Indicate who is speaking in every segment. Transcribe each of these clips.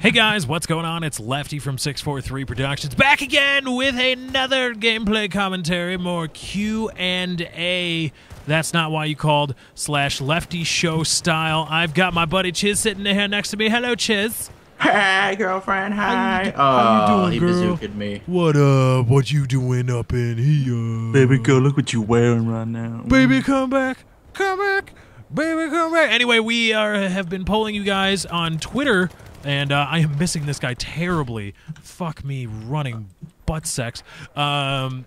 Speaker 1: Hey guys, what's going on? It's Lefty from 643 Productions back again with another gameplay commentary, more Q&A. That's not why you called / Lefty show style. I've got my buddy Chiz sitting here next to me. Hello, Chiz.
Speaker 2: Hi, girlfriend. Hi.
Speaker 1: How you doing, girl?
Speaker 2: He bazookaed me.
Speaker 1: What up? What you doing up in here?
Speaker 2: Baby girl, look what you wearing right now.
Speaker 1: Baby, come back. Come back. Baby, come back. Anyway, we have been polling you guys on Twitter. And I am missing this guy terribly. Fuck me, running butt sex. And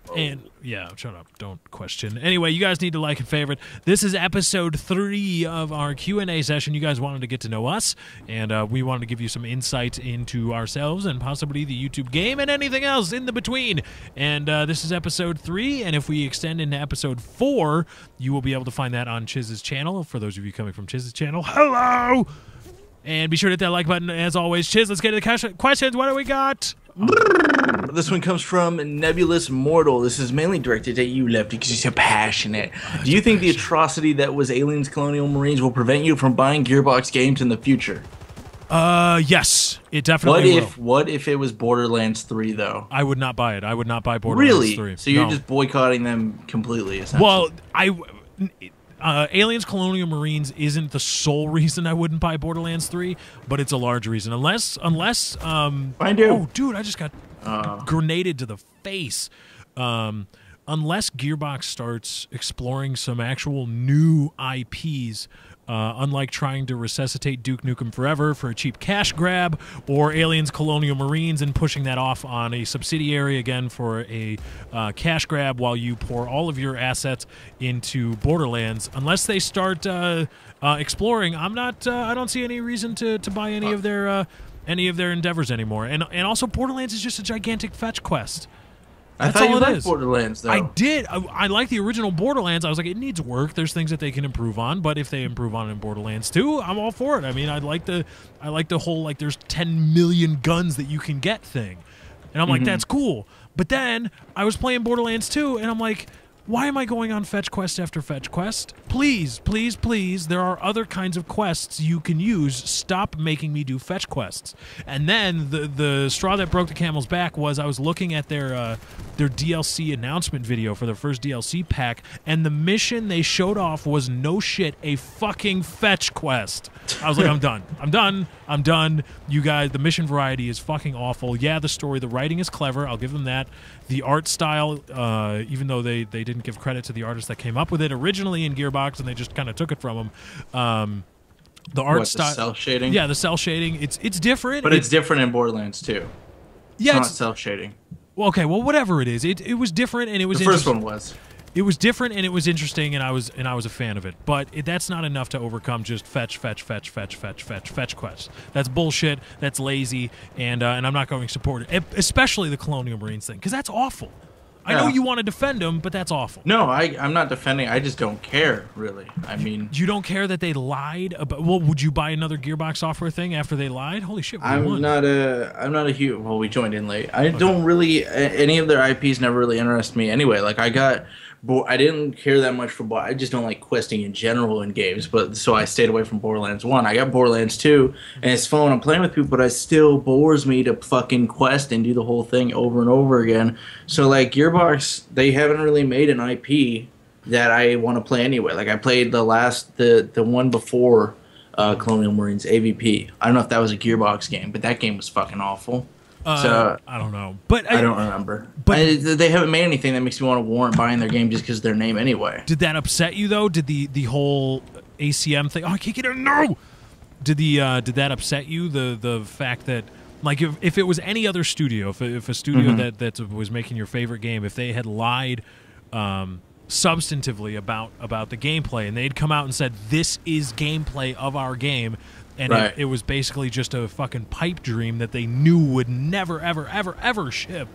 Speaker 1: yeah, shut up. Don't question. Anyway, you guys need to like and favorite. This is episode 3 of our Q&A session. You guys wanted to get to know us, and we wanted to give you some insight into ourselves and possibly the YouTube game and anything else in the between. And this is episode 3, and if we extend into episode 4, you will be able to find that on Chiz's channel. For those of you coming from Chiz's channel, hello! And be sure to hit that like button, as always. Chiz, let's get to the questions. What do we got?
Speaker 2: This one comes from Nebulous Mortal. This is mainly directed at you, Lefty, because you're so passionate. Do you think the atrocity that was Aliens Colonial Marines will prevent you from buying Gearbox games in the future?
Speaker 1: Yes. It definitely will.
Speaker 2: What if it was Borderlands 3, though?
Speaker 1: I would not buy it. I would not buy Borderlands 3.
Speaker 2: Really? So you're just boycotting them completely, essentially?
Speaker 1: Well, Aliens Colonial Marines isn't the sole reason I wouldn't buy Borderlands 3, but it's a large reason. Unless oh dude, I just got grenaded to the face. Unless Gearbox starts exploring some actual new IPs, unlike trying to resuscitate Duke Nukem Forever for a cheap cash grab, or Aliens Colonial Marines and pushing that off on a subsidiary again for a cash grab while you pour all of your assets into Borderlands. Unless they start exploring, I don't see any reason to buy any of their endeavors anymore. And also, Borderlands is just a gigantic fetch quest.
Speaker 2: I thought you liked Borderlands, though.
Speaker 1: I did. I like the original Borderlands. I was like, it needs work. There's things that they can improve on, but if they improve on it in Borderlands 2, I'm all for it. I mean, I like the whole, like, there's 10 million guns that you can get thing. And I'm like, that's cool. But then I was playing Borderlands 2, and I'm like, why am I going on fetch quest after fetch quest? Please, please, please, there are other kinds of quests you can use. Stop making me do fetch quests. And then the straw that broke the camel's back was I was looking at their DLC announcement video for their first DLC pack, and the mission they showed off was no shit a fucking fetch quest. I was like, I'm done. I'm done. I'm done. You guys, the mission variety is fucking awful. Yeah, the story, the writing is clever. I'll give them that. The art style, even though they didn't give credit to the artist that came up with it originally in Gearbox, and they just kind of took it from them. The art style,
Speaker 2: the cell shading.
Speaker 1: Yeah, the cell shading. It's different,
Speaker 2: but it's different in Borderlands too.
Speaker 1: Yeah,
Speaker 2: it's not cell shading.
Speaker 1: Well, okay, well, whatever it is, it was different, and it was
Speaker 2: the first one was.
Speaker 1: It was different, and it was interesting, and I was a fan of it. But that's not enough to overcome just fetch quests. That's bullshit. That's lazy, and I'm not going to support it, especially the Colonial Marines thing, because that's awful. I know you want to defend them, but that's awful.
Speaker 2: No, I'm not defending. I just don't care, really. I mean,
Speaker 1: you don't care that they lied about. Well, would you buy another Gearbox software thing after they lied? Holy shit!
Speaker 2: I'm not a huge. Well, we joined in late. I don't really. Any of their IPs never really interest me anyway. Like I didn't care that much for. I just don't like questing in general in games. But so I stayed away from Borderlands 1. I got Borderlands 2, and it's fun when I'm playing with people. But it still bores me to fucking quest and do the whole thing over and over again. So like Gearbox, they haven't really made an IP that I want to play anyway. Like I played the one before Colonial Marines, AVP. I don't know if that was a Gearbox game, but that game was fucking awful. So
Speaker 1: I don't know, but
Speaker 2: I don't remember. But they haven't made anything that makes me want to warrant buying their game just because of their name anyway.
Speaker 1: Did that upset you though? Did the whole ACM thing? Oh, I can't get it. No. Did that upset you? The fact that like if it was any other studio, if a studio that was making your favorite game, if they had lied substantively about the gameplay, and they'd come out and said this is gameplay of our game. And it was basically just a fucking pipe dream that they knew would never, ever, ever, ever ship.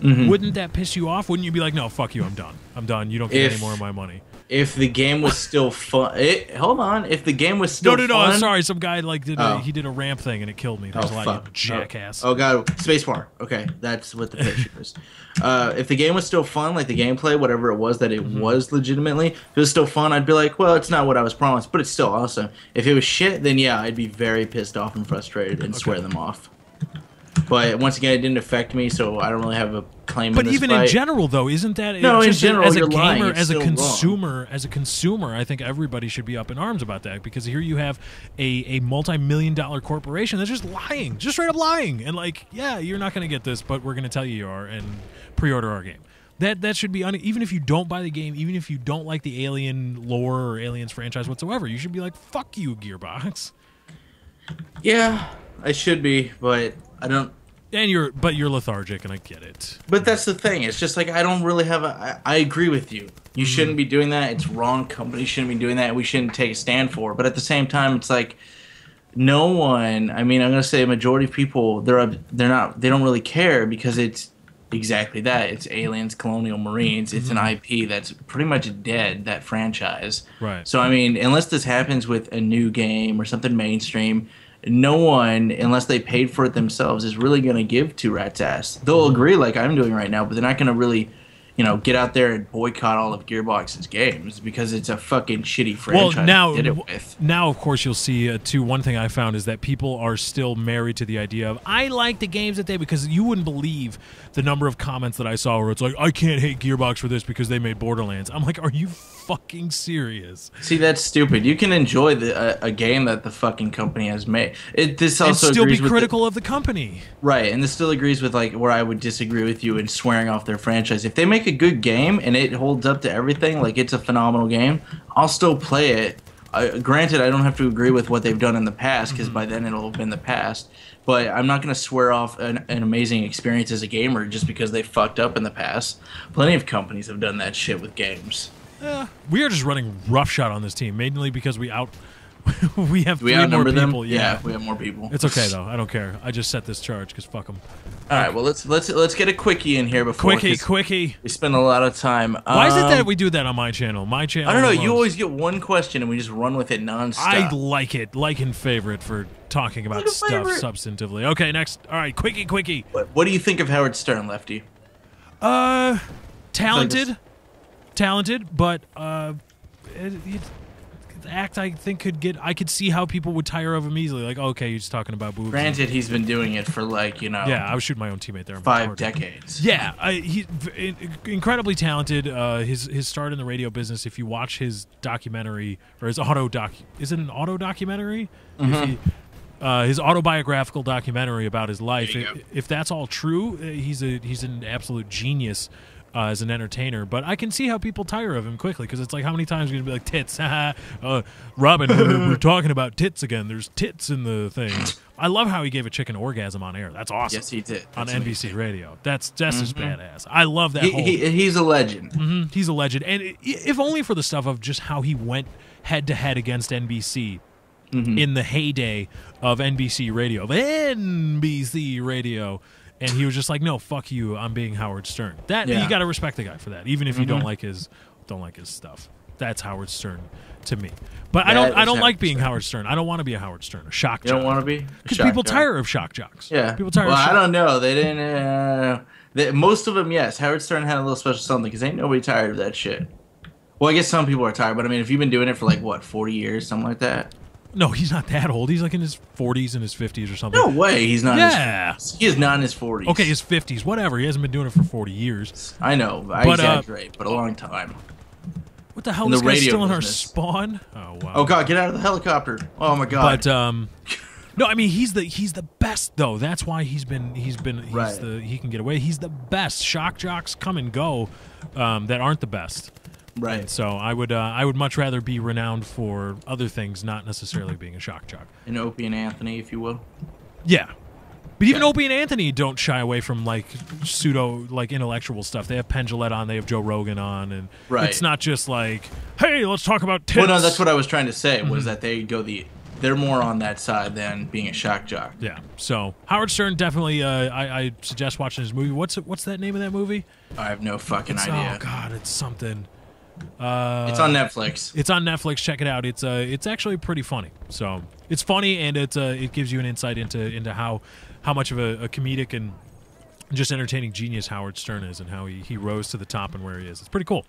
Speaker 1: Wouldn't that piss you off? Wouldn't you be like, no, fuck you, I'm done. I'm done. You don't get any more of my money.
Speaker 2: If the game was still fun, hold on. If the game was still
Speaker 1: no,
Speaker 2: fun,
Speaker 1: I'm sorry. Some guy like he did a ramp thing and it killed me. There's a jackass.
Speaker 2: Oh god, spacebar. Okay, that's what the picture is. If the game was still fun, like the gameplay, whatever it was that it was legitimately, if it was still fun, I'd be like, well, it's not what I was promised, but it's still awesome. If it was shit, then yeah, I'd be very pissed off and frustrated and swear them off. But once again, it didn't affect me, so I don't really have a claim.
Speaker 1: But
Speaker 2: in this
Speaker 1: even
Speaker 2: fight.
Speaker 1: in general, though, isn't that
Speaker 2: no? In
Speaker 1: just
Speaker 2: general,
Speaker 1: as a
Speaker 2: you're
Speaker 1: gamer,
Speaker 2: lying. It's
Speaker 1: as a
Speaker 2: still
Speaker 1: consumer,
Speaker 2: wrong.
Speaker 1: as a consumer, I think everybody should be up in arms about that because here you have a multi-million-dollar corporation that's just lying, just straight up lying, and like, yeah, you're not going to get this, but we're going to tell you are, and pre-order our game. That should be even if you don't buy the game, even if you don't like the Alien lore or Aliens franchise whatsoever, you should be like, fuck you, Gearbox.
Speaker 2: Yeah, I should be, but I don't.
Speaker 1: And you're lethargic, and I get it.
Speaker 2: But that's the thing. It's just like I don't really have a. I agree with you. You shouldn't be doing that. It's wrong. Companies shouldn't be doing that. We shouldn't take a stand for it. But at the same time, it's like no one. I mean, I'm gonna say a majority of people they're not. They don't really care because it's exactly that. It's Aliens, Colonial Marines. It's an IP that's pretty much dead. That franchise.
Speaker 1: Right.
Speaker 2: So I mean, unless this happens with a new game or something mainstream. No one, unless they paid for it themselves, is really going to give two rats' ass. They'll agree like I'm doing right now, but they're not going to really, get out there and boycott all of Gearbox's games because it's a fucking shitty franchise.
Speaker 1: Well, now,
Speaker 2: did it with.
Speaker 1: Now, of course, you'll see, too, one thing I found is that people are still married to the idea of, I like the games that they, because you wouldn't believe the number of comments that I saw where it's like, I can't hate Gearbox for this because they made Borderlands. I'm like, are you fucking serious?
Speaker 2: See, that's stupid. You can enjoy a game that the fucking company has made. This also
Speaker 1: and still be
Speaker 2: agrees with
Speaker 1: critical of the company.
Speaker 2: Right, and this still agrees with like where I would disagree with you in swearing off their franchise. If they make a good game and it holds up to everything, like it's a phenomenal game, I'll still play it. Granted, I don't have to agree with what they've done in the past because by then it'll have been the past. But I'm not going to swear off an amazing experience as a gamer just because they fucked up in the past. Plenty of companies have done that shit with games.
Speaker 1: Yeah, we are just running roughshod on this team, mainly because we have
Speaker 2: Do we
Speaker 1: 3 more
Speaker 2: outnumber them?
Speaker 1: people. Yeah,
Speaker 2: we have more people.
Speaker 1: it's okay though. I don't care. I just set this charge because fuck them.
Speaker 2: All right, well let's get a quickie in here before
Speaker 1: Quickie.
Speaker 2: we spend a lot of time.
Speaker 1: Why is it that we do that on my channel? My channel.
Speaker 2: I don't know. You
Speaker 1: alone.
Speaker 2: always get one question and we just run with it nonstop.
Speaker 1: I like it, like and favorite for talking about stuff
Speaker 2: favorite.
Speaker 1: substantively. Okay, next. All right, quickie.
Speaker 2: What do you think of Howard Stern, Lefty?
Speaker 1: Talented, but the act I think I could see how people would tire of him easily. Like, okay, you're just talking about boobs.
Speaker 2: Granted, he's been doing it for like
Speaker 1: Yeah, I was shooting my own teammate there.
Speaker 2: 5 decades.
Speaker 1: Yeah, he's incredibly talented. His start in the radio business. If you watch his documentary or his is it an auto documentary? His autobiographical documentary about his life. If that's all true, he's an absolute genius. As an entertainer, but I can see how people tire of him quickly because it's like, how many times are you gonna be like, tits? Robin, we're talking about tits again. There's tits in the thing. I love how he gave a chick an orgasm on air. That's awesome.
Speaker 2: Yes, he did.
Speaker 1: On NBC Radio. That's just badass. I love that.
Speaker 2: He's a legend.
Speaker 1: He's a legend, and if only for the stuff of just how he went head to head against NBC. In the heyday of NBC Radio, and he was just like, "No, fuck you. I'm being Howard Stern." You got to respect the guy for that, even if you don't like his stuff. That's Howard Stern to me. But I don't like being Howard Stern. I don't want to be a Howard Stern, a shock jock.
Speaker 2: You don't want to be?
Speaker 1: Because people tire of shock jocks.
Speaker 2: Yeah.
Speaker 1: People tire of
Speaker 2: I don't know. They didn't. Most of them, yes. Howard Stern had a little special something because ain't nobody tired of that shit. Well, I guess some people are tired, but I mean, if you've been doing it for like, what, 40 years, something like that?
Speaker 1: No, he's not that old. He's like in his 40s and his 50s or something.
Speaker 2: No way. He's not.
Speaker 1: Yeah.
Speaker 2: He is not in his 40s.
Speaker 1: Okay, his 50s. Whatever. He hasn't been doing it for 40 years.
Speaker 2: I know. I exaggerate, but a long time.
Speaker 1: What the hell? This guy's still in our spawn? Oh, wow.
Speaker 2: Oh, God. Get out of the helicopter. Oh, my God.
Speaker 1: But, no, I mean, he's the best, though. That's why he can get away. He's the best. Shock jocks come and go that aren't the best.
Speaker 2: Right.
Speaker 1: And so I would much rather be renowned for other things, not necessarily being a shock jock.
Speaker 2: An Opie and Anthony, if you will.
Speaker 1: Yeah. But even Opie and Anthony don't shy away from like pseudo like intellectual stuff. They have Penn Jillette on, they have Joe Rogan on, and it's not just like, hey, let's talk about tits.
Speaker 2: Well, no, that's what I was trying to say was that they're more on that side than being a shock jock.
Speaker 1: Yeah. So Howard Stern definitely. I suggest watching his movie. What's that name of that movie?
Speaker 2: I have no fucking idea.
Speaker 1: Oh God, it's something.
Speaker 2: It's on Netflix.
Speaker 1: It's on Netflix. Check it out. It's actually pretty funny. So it's funny, and it gives you an insight into how much of a comedic and just entertaining genius Howard Stern is, and how he rose to the top and where he is. It's pretty cool.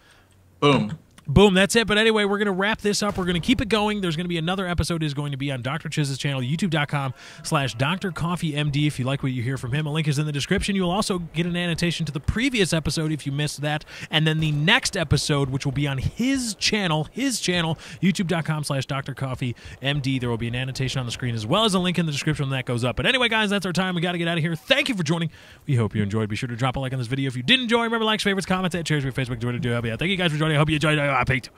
Speaker 2: Boom.
Speaker 1: Boom, that's it. But anyway, we're going to wrap this up. We're going to keep it going. There's going to be another episode is going to be on Dr. Chiz's channel, youtube.com/drcoffeemd. If you like what you hear from him, a link is in the description. You'll also get an annotation to the previous episode if you missed that. And then the next episode, which will be on his channel, youtube.com/drcoffeemd. There will be an annotation on the screen as well as a link in the description when that goes up. But anyway, guys, that's our time. We got to get out of here. Thank you for joining. We hope you enjoyed. Be sure to drop a like on this video. If you did enjoy, remember likes, favorites, comments, and shares your Facebook, Twitter. Do help me out. Thank you guys for joining. I hope you enjoyed. Peace.